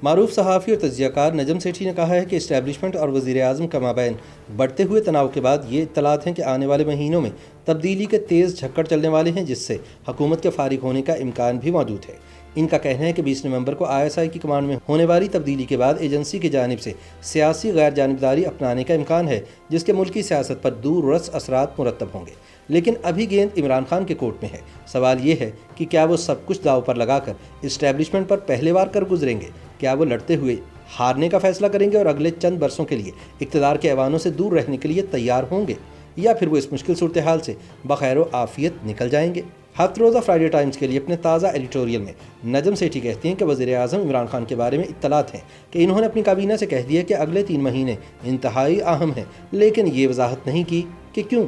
معروف صحافی اور تجزیہ کار نجم سیٹھی نے کہا ہے کہ اسٹیبلشمنٹ اور وزیر اعظم کا مابین بڑھتے ہوئے تناؤ کے بعد یہ اطلاعات ہیں کہ آنے والے مہینوں میں تبدیلی کے تیز جھکڑ چلنے والے ہیں، جس سے حکومت کے فارغ ہونے کا امکان بھی موجود ہے۔ ان کا کہنا ہے کہ 20 نومبر کو ISI کی کمانڈ میں ہونے والی تبدیلی کے بعد ایجنسی کی جانب سے سیاسی غیر جانبداری اپنانے کا امکان ہے، جس کے ملکی سیاست پر دور رس اثرات مرتب ہوں گے۔ لیکن ابھی گیند عمران خان کے کورٹ میں ہے۔ سوال یہ ہے کہ کیا وہ سب کچھ داؤ پر لگا کر اسٹیبلشمنٹ پر پہلے وار کر گزریں گے؟ کیا وہ لڑتے ہوئے ہارنے کا فیصلہ کریں گے اور اگلے چند برسوں کے لیے اقتدار کے ایوانوں سے دور رہنے کے لیے تیار ہوں گے، یا پھر وہ اس مشکل صورتحال سے بخیر و عافیت نکل جائیں گے؟ ہفتہ روزہ فرائیڈے ٹائمز کے لیے اپنے تازہ ایڈیٹوریل میں نجم سیٹھی کہتی ہیں کہ وزیر اعظم عمران خان کے بارے میں اطلاعات ہیں کہ انہوں نے اپنی کابینہ سے کہہ دیا کہ اگلے 3 مہینے انتہائی اہم ہیں، لیکن یہ وضاحت نہیں کی کہ کیوں۔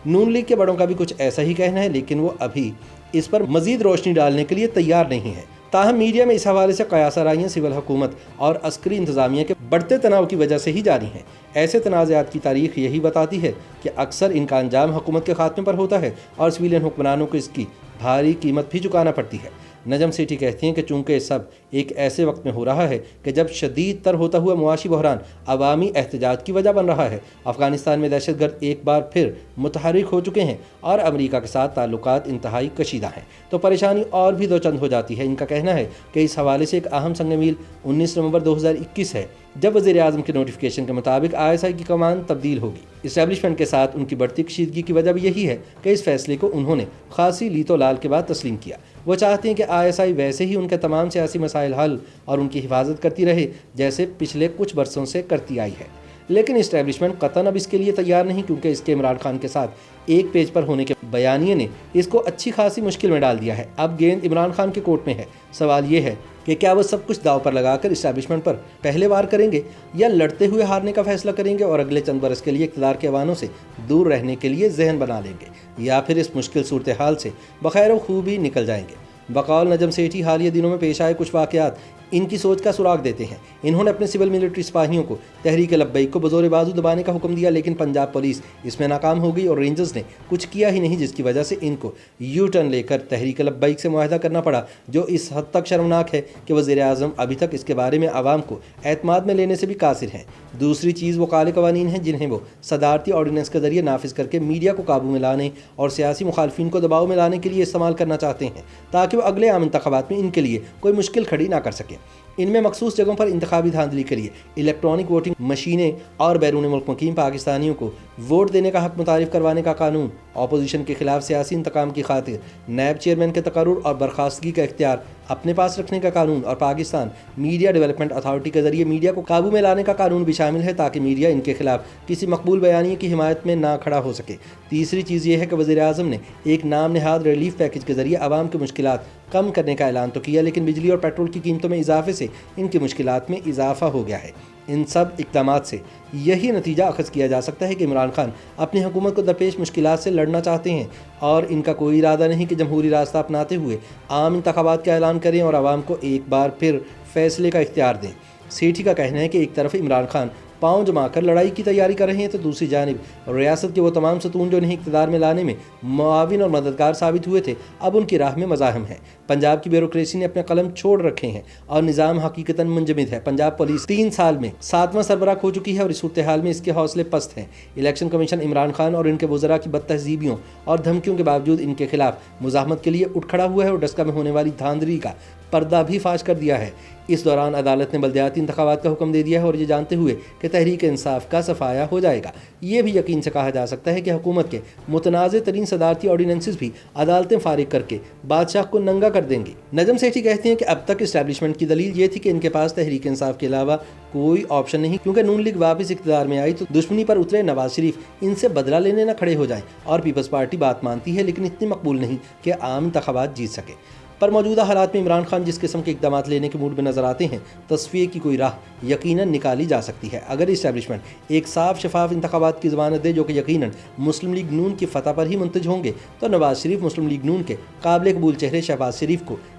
نون لیگ کے بڑوں کا بھی کچھ ایسا ہی کہنا ہے، لیکن وہ ابھی اس پر مزید روشنی ڈالنے کے لیے تیار نہیں ہے۔ تاہم میڈیا میں اس حوالے سے قیاس آرائیاں سول حکومت اور عسکری انتظامیہ کے بڑھتے تناؤ کی وجہ سے ہی جاری ہیں۔ ایسے تنازعات کی تاریخ یہی بتاتی ہے کہ اکثر ان کا انجام حکومت کے خاتمے پر ہوتا ہے اور سویلین حکمرانوں کو اس کی بھاری قیمت بھی چکانا پڑتی ہے۔ نجم سیٹھی کہتی ہیں کہ چونکہ سب ایک ایسے وقت میں ہو رہا ہے کہ جب شدید تر ہوتا ہوا معاشی بحران عوامی احتجاج کی وجہ بن رہا ہے، افغانستان میں دہشت گرد ایک بار پھر متحرک ہو چکے ہیں اور امریکہ کے ساتھ تعلقات انتہائی کشیدہ ہیں، تو پریشانی اور بھی دو چند ہو جاتی ہے۔ ان کا کہنا ہے کہ اس حوالے سے ایک اہم سنگ میل 19 نومبر 2021 ہے، جب وزیر اعظم کے نوٹیفیکیشن کے مطابق ISI کی کمان تبدیل ہوگی۔ اسٹیبلشمنٹ کے ساتھ ان کی بڑھتی کشیدگی کی وجہ بھی یہی ہے کہ اس فیصلے کو انہوں نے خاصی لیت و لال کے بعد تسلیم کیا۔ وہ چاہتے ہیں کہ ISI ویسے ہی ان کے تمام سیاسی مسائل حل اور ان کی حفاظت کرتی رہے جیسے پچھلے کچھ برسوں سے کرتی آئی ہے۔ لیکن اسٹیبلشمنٹ قطعاً اب اس کے لیے تیار نہیں، کیونکہ اس کے عمران خان کے ساتھ ایک پیج پر ہونے کے بیانیے نے اس کو اچھی خاصی مشکل میں ڈال دیا ہے۔ اب گیند عمران خان کے کورٹ میں ہے۔ سوال یہ ہے کہ کیا وہ سب کچھ داؤ پر لگا کر اسٹیبلشمنٹ پر پہلے وار کریں گے، یا لڑتے ہوئے ہارنے کا فیصلہ کریں گے اور اگلے چند برس کے لیے اقتدار کے ایوانوں سے دور رہنے کے لیے ذہن بنا لیں گے، یا پھر اس مشکل صورتحال سے بخیر و خوبی نکل جائیں گے۔ بقول نجم سیٹھی، حالیہ دنوں میں پیش آئے کچھ واقعات ان کی سوچ کا سراغ دیتے ہیں۔ انہوں نے اپنے سول ملٹری سپاہیوں کو تحریک لبیک کو بزور بازو دبانے کا حکم دیا، لیکن پنجاب پولیس اس میں ناکام ہو گئی اور رینجرز نے کچھ کیا ہی نہیں، جس کی وجہ سے ان کو یو ٹرن لے کر تحریک لبیک سے معاہدہ کرنا پڑا، جو اس حد تک شرمناک ہے کہ وزیر اعظم ابھی تک اس کے بارے میں عوام کو اعتماد میں لینے سے بھی قاصر ہیں۔ دوسری چیز وہ کالے قوانین ہیں جنہیں وہ صدارتی آرڈیننس کے ذریعے نافذ کر کے میڈیا کو قابو میں لانے اور سیاسی مخالفین کو دباؤ میں لانے کے لیے استعمال کرنا چاہتے ہیں، تاکہ وہ اگلے عام انتخابات میں ان کے لیے کوئی مشکل کھڑی نہ کر سکیں۔ ان میں مخصوص جگہوں پر انتخابی دھاندلی کے لیے الیکٹرانک ووٹنگ مشینیں اور بیرون ملک مقیم پاکستانیوں کو ووٹ دینے کا حق متعارف کروانے کا قانون، اپوزیشن کے خلاف سیاسی انتقام کی خاطر نیب چیئرمین کے تقرر اور برخاستگی کا اختیار اپنے پاس رکھنے کا قانون، اور پاکستان میڈیا ڈیولپمنٹ اتھارٹی کے ذریعے میڈیا کو قابو میں لانے کا قانون بھی شامل ہے، تاکہ میڈیا ان کے خلاف کسی مقبول بیانیے کی حمایت میں نہ کھڑا ہو سکے۔ تیسری چیز یہ ہے کہ وزیر اعظم نے ایک نام نہاد ریلیف پیکج کے ذریعے عوام کی مشکلات کم کرنے کا اعلان تو کیا، لیکن بجلی اور پیٹرول کی قیمتوں میں اضافے سے ان کی مشکلات میں اضافہ ہو گیا ہے۔ ان سب اقدامات سے یہی نتیجہ اخذ کیا جا سکتا ہے کہ عمران خان اپنی حکومت کو درپیش مشکلات سے لڑنا چاہتے ہیں، اور ان کا کوئی ارادہ نہیں کہ جمہوری راستہ اپناتے ہوئے عام انتخابات کا اعلان کریں اور عوام کو ایک بار پھر فیصلے کا اختیار دیں۔ سیٹھی کا کہنا ہے کہ ایک طرف عمران خان پاؤں جما کر لڑائی کی تیاری کر رہے ہیں، تو دوسری جانب ریاست کے وہ تمام ستون جو انہیں اقتدار میں لانے میں معاون اور مددگار ثابت ہوئے تھے، اب ان کی راہ میں مزاحم ہیں۔ پنجاب کی بیوروکریسی نے اپنے قلم چھوڑ رکھے ہیں اور نظام حقیقتاً منجمد ہے۔ پنجاب پولیس 3 سال میں 7واں سربراہ کھو چکی ہے اور اس صورتحال میں اس کے حوصلے پست ہیں۔ الیکشن کمیشن عمران خان اور ان کے وزراء کی بد تہذیبیوں اور دھمکیوں کے باوجود ان کے خلاف مزاحمت کے لیے اٹھ کھڑا ہوا ہے اور ڈسکا میں ہونے والی دھاندلی کا پردہ بھی فاش کر دیا ہے۔ اس دوران عدالت نے بلدیاتی انتخابات کا حکم دے دیا ہے، اور یہ جانتے ہوئے کہ تحریک انصاف کا صفایا ہو جائے گا، یہ بھی یقین سے کہا جا سکتا ہے کہ حکومت کے متنازع ترین صدارتی آرڈیننسز بھی عدالتیں فارغ کر کے بادشاہ کو ننگا کر دیں گی۔ نجم سیٹھی کہتے ہیں کہ اب تک اسٹیبلشمنٹ کی دلیل یہ تھی کہ ان کے پاس تحریک انصاف کے علاوہ کوئی آپشن نہیں، کیونکہ نون لیگ واپس اقتدار میں آئی تو دشمنی پر اترے نواز شریف ان سے بدلہ لینے نہ کھڑے ہو جائیں، اور پیپلز پارٹی بات مانتی ہے لیکن اتنی مقبول نہیں کہ عام انتخابات جیت سکے۔ پر موجودہ حالات میں عمران خان جس قسم کے اقدامات لینے کے موڈ میں نظر آتے ہیں، تصفیے کی کوئی راہ یقیناً نکالی جا سکتی ہے۔ اگر اسٹیبلشمنٹ ایک صاف شفاف انتخابات کی ضمانت دے جو کہ یقیناً مسلم لیگ نون کی فتح پر ہی منتج ہوں گے، تو نواز شریف مسلم لیگ نون کے قابل قبول چہرے شہباز شریف کو